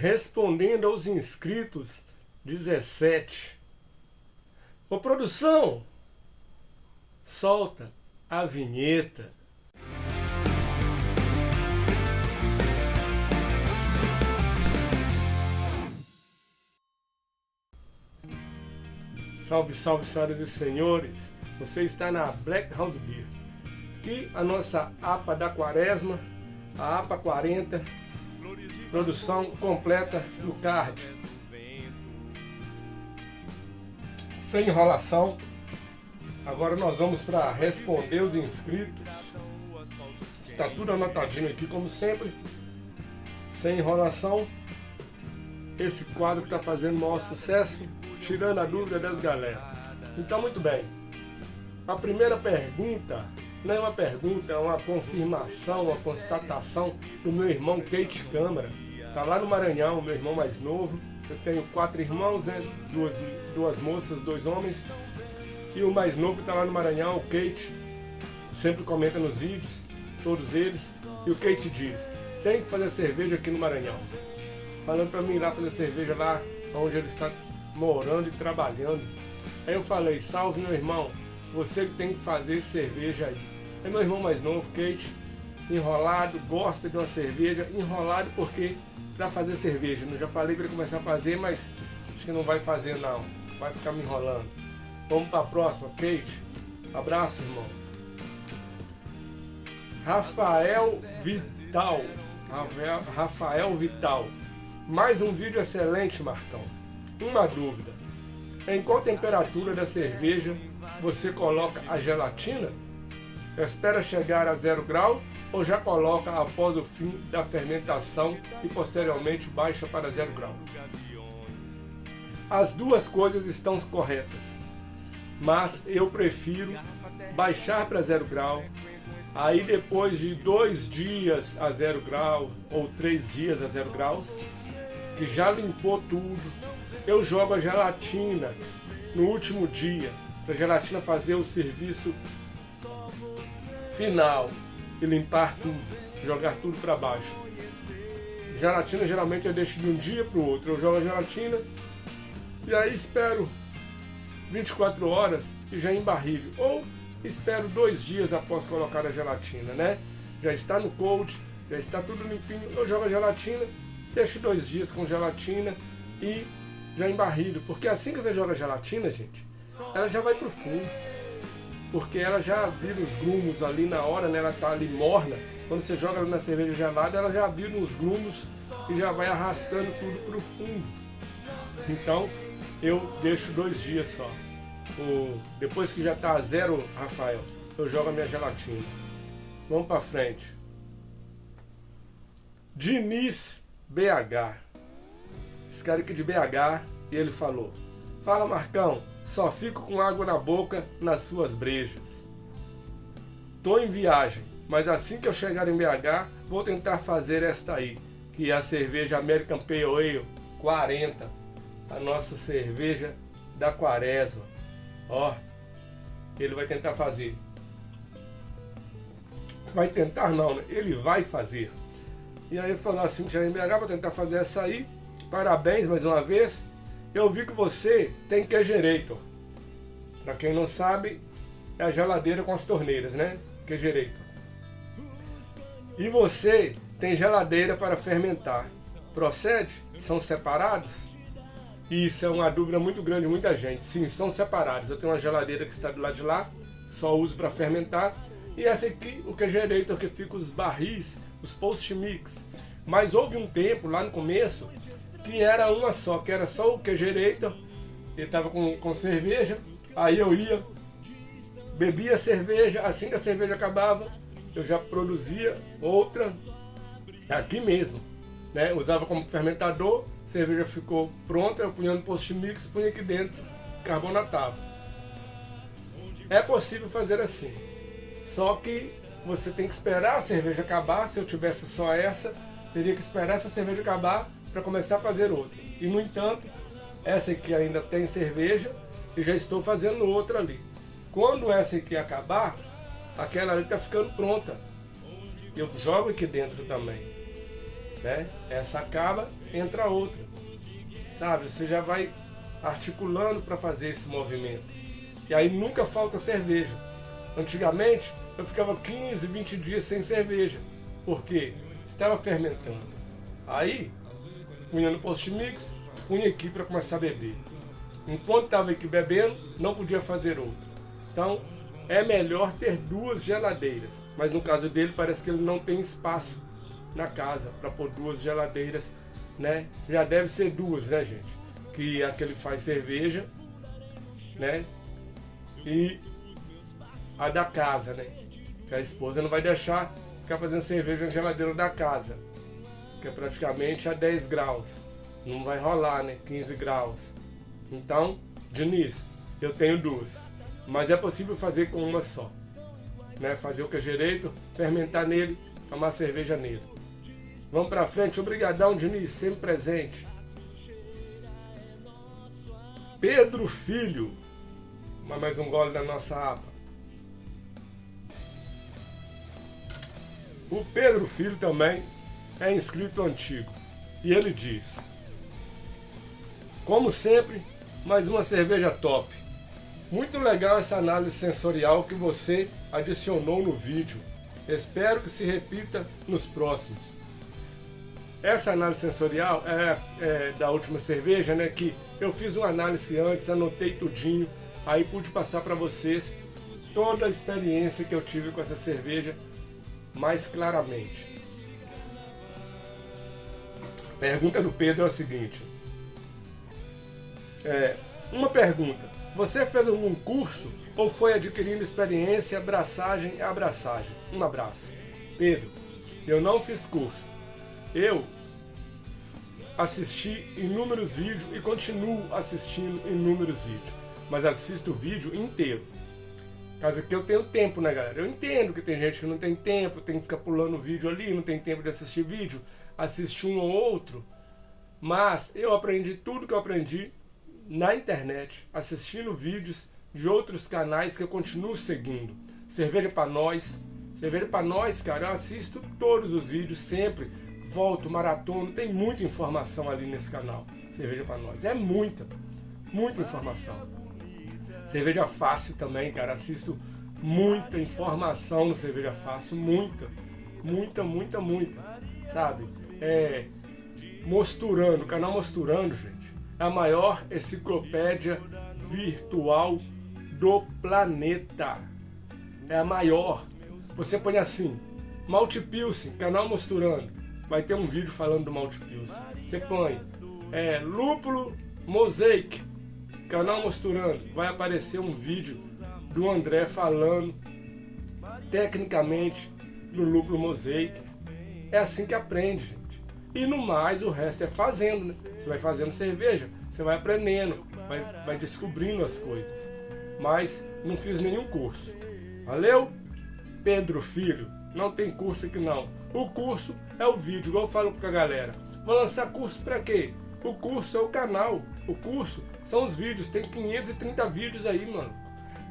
Respondendo aos inscritos, 17. Ô produção, solta a vinheta. Salve, salve, senhoras e senhores. Você está na Black House Beer. Aqui a nossa APA da quaresma, a APA 40, produção completa no card. Sem enrolação. Agora nós vamos para responder os inscritos. Está tudo anotadinho aqui, como sempre. Sem enrolação. Esse quadro que está fazendo o maior sucesso, tirando a dúvida das galera. Então, muito bem. A primeira pergunta não é uma pergunta, é uma confirmação, uma constatação do meu irmão Kate Câmara. Está lá no Maranhão, meu irmão mais novo. Eu tenho 4 irmãos, né? Duas moças, 2 homens. E o mais novo está lá no Maranhão, o Kate. Sempre comenta nos vídeos, todos eles. E o Kate diz: tem que fazer cerveja aqui no Maranhão. Falando para mim ir lá fazer cerveja lá onde ele está morando e trabalhando. Aí eu falei: salve, meu irmão, você que tem que fazer cerveja aí. É meu irmão mais novo, Kate, enrolado, gosta de uma cerveja, enrolado porque para fazer cerveja. Eu já falei para ele começar a fazer, mas acho que não vai fazer não, vai ficar me enrolando. Vamos para a próxima, Kate. Abraço, irmão. Rafael Vital. Mais um vídeo excelente, Marcão. Uma dúvida: em qual temperatura da cerveja você coloca a gelatina? Espera chegar a 0 grau ou já coloca após o fim da fermentação e posteriormente baixa para 0 grau? As duas coisas estão corretas, mas eu prefiro baixar para 0 grau. Aí depois de 2 dias a 0 grau ou 3 dias a 0 graus, que já limpou tudo, eu jogo a gelatina no último dia, para a gelatina fazer o serviço final e limpar tudo, jogar tudo para baixo. Gelatina geralmente eu deixo de um dia para o outro, eu jogo a gelatina e aí espero 24 horas e já embarrilho, ou espero 2 dias após colocar a gelatina, né? Já está no cold, já está tudo limpinho, eu jogo a gelatina, deixo 2 dias com gelatina e já embarrilho, porque assim que você joga a gelatina, gente, ela já vai pro fundo, porque ela já vira os grumos ali na hora, né? Ela tá ali morna. Quando você joga ela na cerveja gelada, ela já vira os grumos e já vai arrastando tudo pro fundo. Então eu deixo 2 dias só. Depois que já tá a 0, Rafael, eu jogo a minha gelatina. Vamos pra frente. Diniz BH. Esse cara aqui de BH, e ele falou: fala, Marcão, só fico com água na boca nas suas brejas. Tô em viagem, mas assim que eu chegar em BH, vou tentar fazer esta aí, que é a cerveja American Pale Ale 40, a nossa cerveja da quaresma. Ó, ele vai tentar fazer. Vai tentar não, né? Ele vai fazer. E aí ele falou assim, que já em BH, vou tentar fazer essa aí. Parabéns mais uma vez. Eu vi que você tem Kegerator. Para quem não sabe, é a geladeira com as torneiras, né? Kegerator. E você tem geladeira para fermentar. Procede? São separados? Isso é uma dúvida muito grande de muita gente. Sim, são separados. Eu tenho uma geladeira que está do lado de lá, só uso para fermentar. E essa aqui, o Kegerator, que fica os barris, os post-mix. Mas houve um tempo, lá no começo, que era uma só, que era só o Kegerator. Ele estava com cerveja, aí eu ia, bebia cerveja, assim que a cerveja acabava, eu já produzia outra aqui mesmo, né? Usava como fermentador, cerveja ficou pronta, eu punha no post-mix, punha aqui dentro, carbonatava. É possível fazer assim, só que você tem que esperar a cerveja acabar. Se eu tivesse só essa, teria que esperar essa cerveja acabar para começar a fazer outra. E no entanto, essa aqui ainda tem cerveja e já estou fazendo outra ali. Quando essa aqui acabar, aquela ali está ficando pronta. Eu jogo aqui dentro também, né? Essa acaba, entra outra, sabe? Você já vai articulando para fazer esse movimento. E aí nunca falta cerveja. Antigamente eu ficava 15, 20 dias sem cerveja, porque estava fermentando. Aí punha no post-mix, punha aqui para começar a beber. Enquanto estava aqui bebendo, não podia fazer outro. Então é melhor ter 2 geladeiras. Mas no caso dele parece que ele não tem espaço na casa para pôr 2 geladeiras, né? Já deve ser 2, né, gente? Que a que ele faz cerveja, né? E a da casa, né? Que a esposa não vai deixar ficar fazendo cerveja na geladeira da casa, que é praticamente a 10 graus. Não vai rolar, né? 15 graus. Então, Diniz, eu tenho 2. Mas é possível fazer com uma só, né? Fazer o queijereito, fermentar nele, tomar cerveja nele. Vamos pra frente. Obrigadão, Diniz, sempre presente. Pedro Filho. Mais um gole da nossa APA. O Pedro Filho também é inscrito antigo. E ele diz: como sempre, mais uma cerveja top. Muito legal essa análise sensorial que você adicionou no vídeo. Espero que se repita nos próximos. Essa análise sensorial é da última cerveja, né? Que eu fiz uma análise antes, anotei tudinho, aí pude passar para vocês toda a experiência que eu tive com essa cerveja mais claramente. Pergunta do Pedro é a seguinte. Uma pergunta. Você fez algum curso ou foi adquirindo experiência, abraçagem a abraçagem? Um abraço. Pedro, eu não fiz curso. Eu assisti inúmeros vídeos e continuo assistindo inúmeros vídeos. Mas assisto o vídeo inteiro. Caso que eu tenho tempo, né, galera? Eu entendo que tem gente que não tem tempo, tem que ficar pulando o vídeo ali, não tem tempo de assistir vídeo, assiste um ou outro. Mas eu aprendi tudo que eu aprendi na internet, assistindo vídeos de outros canais que eu continuo seguindo. Cerveja pra Nós. Cerveja pra Nós, cara, eu assisto todos os vídeos sempre. Volto, maratono, tem muita informação ali nesse canal. Cerveja pra Nós. É muita informação. Cerveja Fácil também, cara. Assisto muita informação no Cerveja Fácil. Muita. Sabe? Mosturando, o canal Mosturando, gente, é a maior enciclopédia virtual do planeta. É a maior. Você põe assim, Malte Pilsen, canal Mosturando. Vai ter um vídeo falando do Malte Pilsen. Você põe Lúpulo Mosaic, canal Mosturando. Vai aparecer um vídeo do André falando tecnicamente do Lúpulo Mosaic. É assim que aprende, gente. E no mais, o resto é fazendo, né? Você vai fazendo cerveja, você vai aprendendo, vai descobrindo as coisas. Mas não fiz nenhum curso. Valeu? Pedro Filho, não tem curso aqui não. O curso é o vídeo, igual eu falo com a galera. Vou lançar curso pra quê? O curso é o canal. O curso são os vídeos. Tem 530 vídeos aí, mano.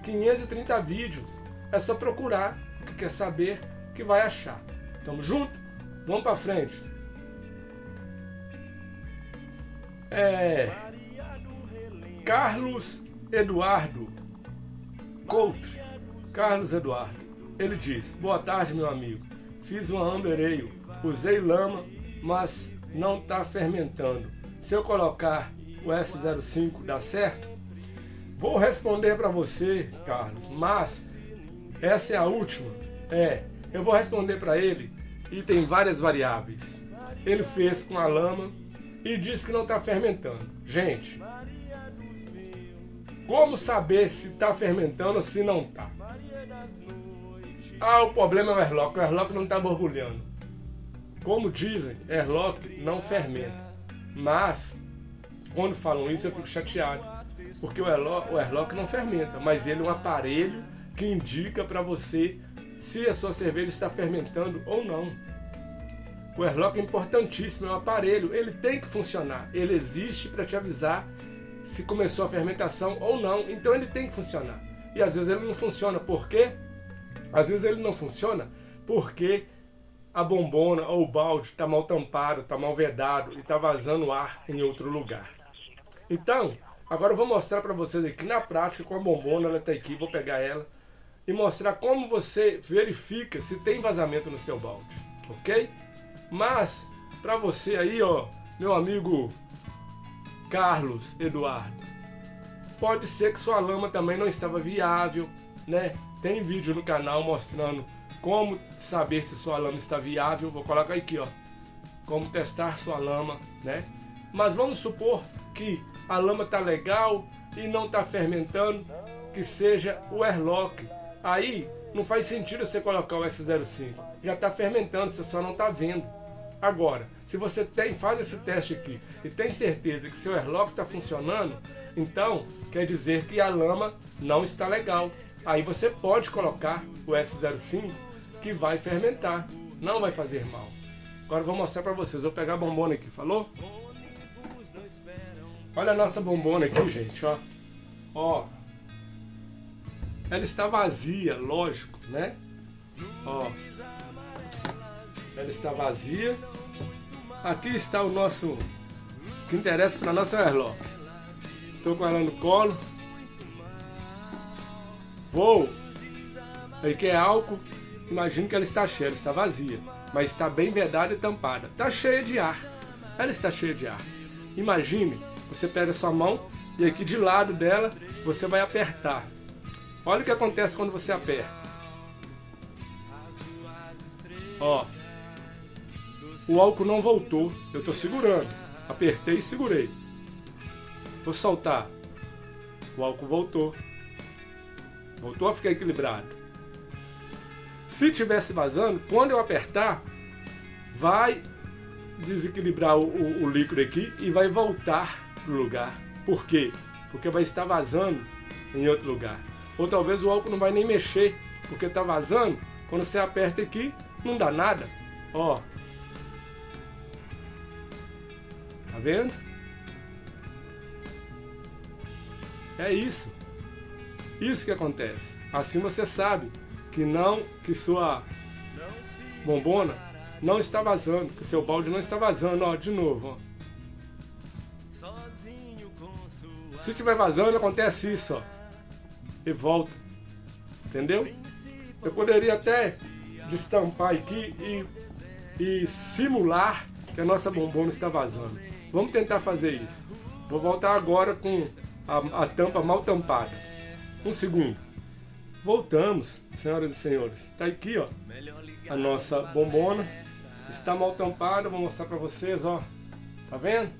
530 vídeos. É só procurar o que quer saber, que vai achar. Tamo junto? Vamos pra frente. Carlos Eduardo Coutre. Carlos Eduardo. Ele diz: boa tarde, meu amigo. Fiz uma Amber Ale. Usei lama, mas não está fermentando. Se eu colocar o S05, dá certo? Vou responder para você, Carlos, mas essa é a última. Eu vou responder para ele e tem várias variáveis. Ele fez com a lama e disse que não está fermentando. Gente, como saber se está fermentando ou se não está? O problema é o airlock. O airlock não está borbulhando. Como dizem, airlock não fermenta. Mas, quando falam isso, eu fico chateado. Porque o airlock não fermenta, mas ele é um aparelho que indica para você se a sua cerveja está fermentando ou não. O airlock é importantíssimo, é um aparelho, ele tem que funcionar. Ele existe para te avisar se começou a fermentação ou não. Então ele tem que funcionar. E às vezes ele não funciona. Por quê? Às vezes ele não funciona porque a bombona ou o balde está mal tampado, está mal vedado e está vazando ar em outro lugar. Então, agora eu vou mostrar para vocês aqui na prática com a bombona, ela está aqui, vou pegar ela e mostrar como você verifica se tem vazamento no seu balde, ok? Mas, para você aí, ó, meu amigo Carlos Eduardo, pode ser que sua lama também não estava viável, né? Tem vídeo no canal mostrando como saber se sua lama está viável. Vou colocar aqui, ó, como testar sua lama, né? Mas vamos supor que a lama tá legal e não tá fermentando, que seja o airlock. Aí não faz sentido você colocar o S05. Já tá fermentando, você só não tá vendo. Agora, se você faz esse teste aqui e tem certeza que seu airlock está funcionando, então quer dizer que a lama não está legal. Aí você pode colocar o S05 que vai fermentar, não vai fazer mal. Agora eu vou mostrar para vocês, vou pegar a bombona aqui, falou? Olha a nossa bombona aqui, gente, ó. Ó. Ela está vazia, lógico, né? Ó. Ela está vazia. Aqui está o nosso, o que interessa para nossa airlock. Estou com ela no colo. Vou. Aí que é álcool. Imagino que ela está cheia, ela está vazia. Mas está bem vedada e tampada. Está cheia de ar. Ela está cheia de ar. Imagine, você pega a sua mão e aqui de lado dela você vai apertar. Olha o que acontece quando você aperta. Ó. O álcool não voltou. Eu estou segurando. Apertei e segurei. Vou soltar. O álcool voltou. Voltou a ficar equilibrado. Se tivesse vazando, quando eu apertar, vai desequilibrar o líquido aqui e vai voltar para o lugar. Por quê? Porque vai estar vazando em outro lugar. Ou talvez o álcool não vai nem mexer, porque está vazando. Quando você aperta aqui, não dá nada. Ó. Tá vendo? É isso. Isso que acontece. Assim você sabe que sua bombona não está vazando, que seu balde não está vazando. Ó, de novo, ó. Se estiver vazando, acontece isso, ó. E volta. Entendeu? Eu poderia até destampar aqui e simular que a nossa bombona está vazando. Vamos tentar fazer isso. Vou voltar agora com a tampa mal tampada. Um segundo. Voltamos, senhoras e senhores. Está aqui, ó, a nossa bombona. Está mal tampada, vou mostrar para vocês, ó. Tá vendo?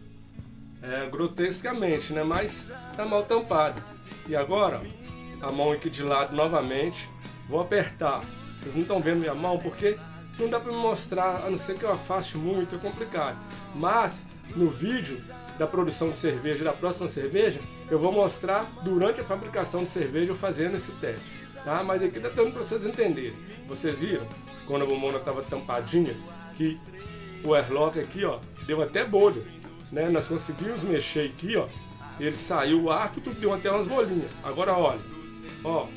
É grotescamente, né? Mas tá mal tampada. E agora, ó, a mão aqui de lado novamente. Vou apertar. Vocês não estão vendo minha mão porque não dá para me mostrar, a não ser que eu afaste muito, é complicado. Mas no vídeo da produção de cerveja, da próxima cerveja, eu vou mostrar durante a fabricação de cerveja eu fazendo esse teste. Tá? Mas aqui tá dando para vocês entenderem. Vocês viram? Quando a bombona estava tampadinha, que o airlock aqui, ó, deu até bolha, né? Nós conseguimos mexer aqui, ó, ele saiu o ar, tudo deu até umas bolinhas. Agora olha, ó,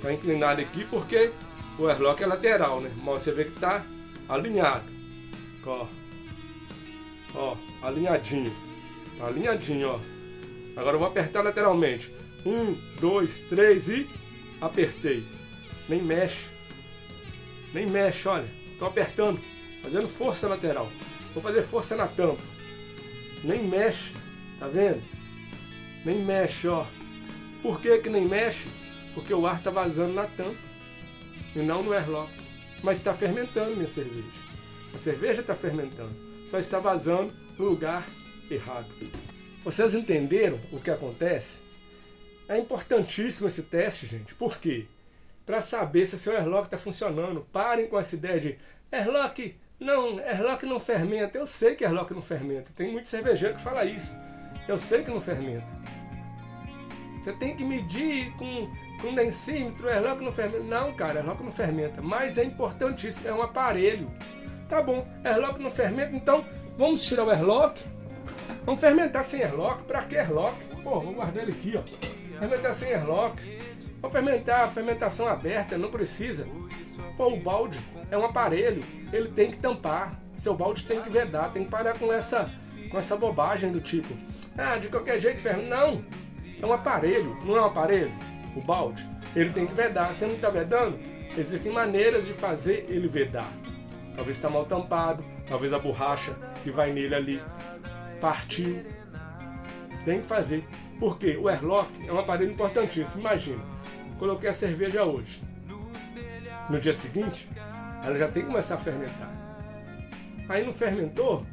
tá inclinado aqui porque o airlock é lateral, né? Mas você vê que tá alinhado, ó, alinhadinho, tá alinhadinho, ó. Agora eu vou apertar lateralmente. 1, 2, 3 e apertei. Nem mexe. Nem mexe, olha. Tô apertando. Fazendo força lateral. Vou fazer força na tampa. Nem mexe. Tá vendo? Nem mexe, ó. Por que que nem mexe? Porque o ar tá vazando na tampa. E não no airlock. Mas está fermentando minha cerveja. A cerveja está fermentando. Só está vazando no lugar errado. Vocês entenderam o que acontece? É importantíssimo esse teste, gente. Por quê? Para saber se seu airlock está funcionando. Parem com essa ideia de airlock não fermenta. Eu sei que airlock não fermenta. Tem muito cervejeiro que fala isso. Eu sei que não fermenta. Você tem que medir com densímetro, airlock não fermenta. Não, cara, airlock não fermenta. Mas é importantíssimo, é um aparelho. Tá bom, airlock não fermenta, então vamos tirar o airlock. Vamos fermentar sem airlock. Pra que airlock? Pô, vou guardar ele aqui, ó. Fermentar sem airlock. Vamos fermentar, fermentação aberta, não precisa. Pô, o balde é um aparelho, ele tem que tampar, seu balde tem que vedar, tem que parar com essa bobagem do tipo, de qualquer jeito fermenta. Não, é um aparelho, não é um aparelho, o balde, ele tem que vedar, você não está vedando, existem maneiras de fazer ele vedar, talvez está mal tampado, talvez a borracha que vai nele ali partiu, tem que fazer, porque o airlock é um aparelho importantíssimo. Imagina, coloquei a cerveja hoje, no dia seguinte ela já tem que começar a fermentar, aí não fermentou,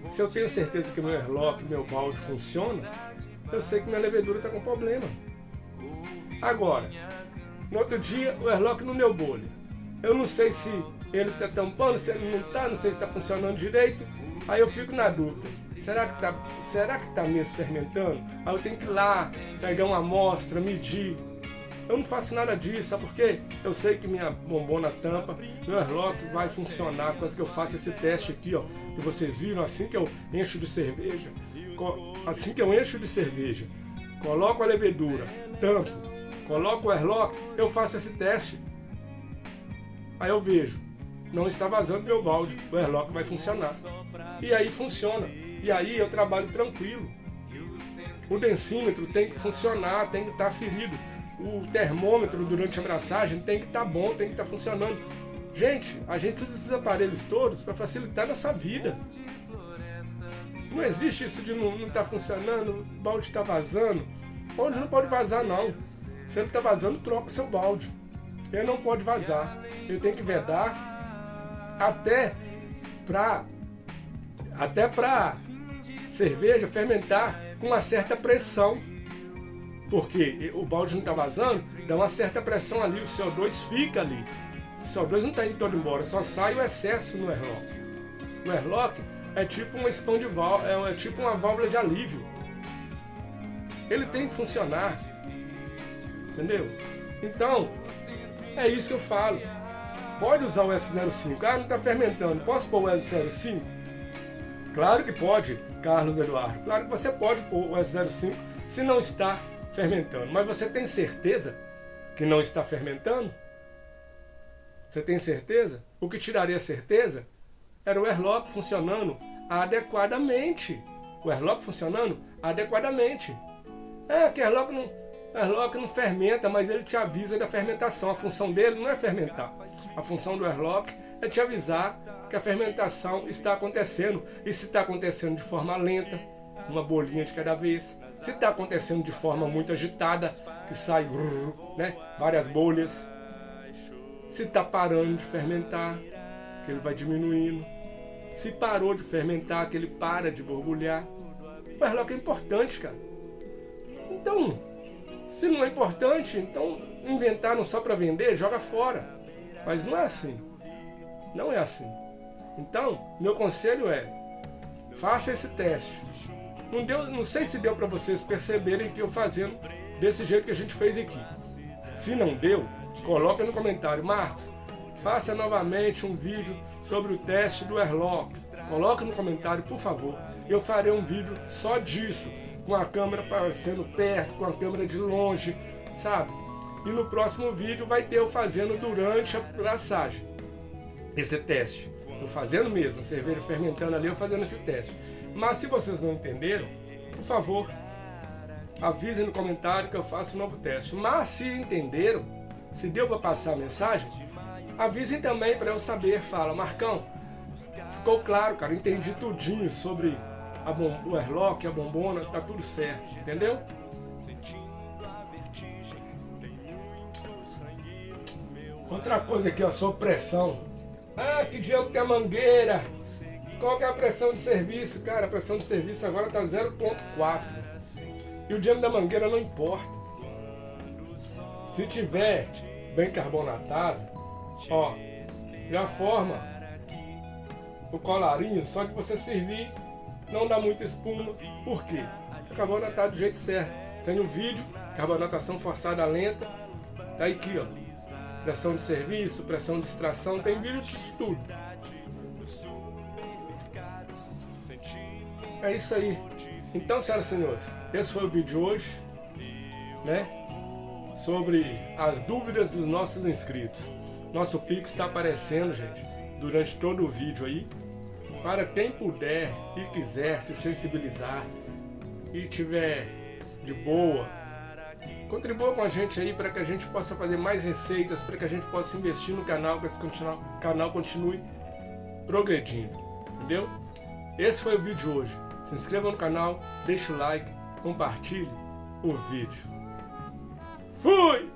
se eu tenho certeza que meu airlock, meu balde funciona, eu sei que minha levedura está com problema. Agora, no outro dia o airlock não deu bolha, eu não sei se ele está tampando, se ele não está, não sei se está funcionando direito, aí eu fico na dúvida, será que tá mesmo fermentando? Aí eu tenho que ir lá, pegar uma amostra, medir. Eu não faço nada disso, sabe por quê? Eu sei que minha bombona tampa, meu airlock vai funcionar quando eu faço esse teste aqui, ó, que vocês viram, assim que eu encho de cerveja, coloco a levedura, tampo, coloco o airlock, eu faço esse teste. Aí eu vejo, não está vazando meu balde, o airlock vai funcionar. E aí funciona. E aí eu trabalho tranquilo. O densímetro tem que funcionar, tem que estar ferido. O termômetro durante a abraçagem tem que estar bom, tem que estar funcionando. Gente, a gente usa esses aparelhos todos para facilitar a nossa vida. Não existe isso de não estar funcionando, o balde está vazando. O balde não pode vazar não. Se ele está vazando, troca o seu balde. Ele não pode vazar. Ele tem que vedar até para cerveja fermentar com uma certa pressão, porque o balde não está vazando, dá uma certa pressão ali, o CO2 fica ali, o CO2 não está indo todo embora, só sai o excesso no airlock. O airlock é tipo uma expand valve, é tipo uma válvula de alívio, ele tem que funcionar, entendeu? Então é isso que eu falo. Pode usar o S05, não está fermentando, posso pôr o S05? Claro que pode, Carlos Eduardo. Claro que você pode pôr o S05 se não está fermentando. Mas você tem certeza que não está fermentando? Você tem certeza? O que tiraria certeza era o airlock funcionando adequadamente. O airlock funcionando adequadamente. Que o airlock não fermenta, mas ele te avisa da fermentação. A função dele não é fermentar. A função do airlock é te avisar que a fermentação está acontecendo. E se está acontecendo de forma lenta, uma bolinha de cada vez. Se está acontecendo de forma muito agitada, que sai várias bolhas. Se está parando de fermentar, que ele vai diminuindo. Se parou de fermentar, que ele para de borbulhar. O airlock é importante, cara. Então, se não é importante, então inventaram só para vender, joga fora. Mas não é assim. Não é assim. Então, meu conselho é, faça esse teste. Não sei se deu para vocês perceberem que eu fazendo desse jeito que a gente fez aqui. Se não deu, coloca no comentário, Marcos, faça novamente um vídeo sobre o teste do airlock. Coloca no comentário, por favor. Eu farei um vídeo só disso, com a câmera aparecendo perto, com a câmera de longe, sabe? E no próximo vídeo vai ter eu fazendo durante a abraçagem esse teste. Eu fazendo mesmo, a cerveja fermentando ali, eu fazendo esse teste. Mas se vocês não entenderam, por favor, avisem no comentário que eu faço um novo teste. Mas se entenderam, se deu para passar a mensagem, avisem também para eu saber. Fala, Marcão, ficou claro, cara, entendi tudinho sobre o airlock, a bombona, tá tudo certo, entendeu? Outra coisa aqui, ó, sobre pressão. Que diabo tem a mangueira? Qual que é a pressão de serviço? Cara, a pressão de serviço agora tá 0,4. E o diâmetro da mangueira não importa. Se tiver bem carbonatado, ó, já forma o colarinho, só que você servir, não dá muita espuma. Por quê? O carbonatado do jeito certo. Tem um vídeo, carbonatação forçada lenta, tá aqui, ó. Pressão de serviço, pressão de extração, tem vídeo disso tudo. É isso aí. Então, senhoras e senhores, esse foi o vídeo de hoje, né? Sobre as dúvidas dos nossos inscritos. Nosso Pix está aparecendo, gente, durante todo o vídeo aí. Para quem puder e quiser se sensibilizar e tiver de boa, contribua com a gente aí para que a gente possa fazer mais receitas, para que a gente possa investir no canal, para que esse canal continue progredindo, entendeu? Esse foi o vídeo de hoje. Se inscreva no canal, deixe o like, compartilhe o vídeo. Fui!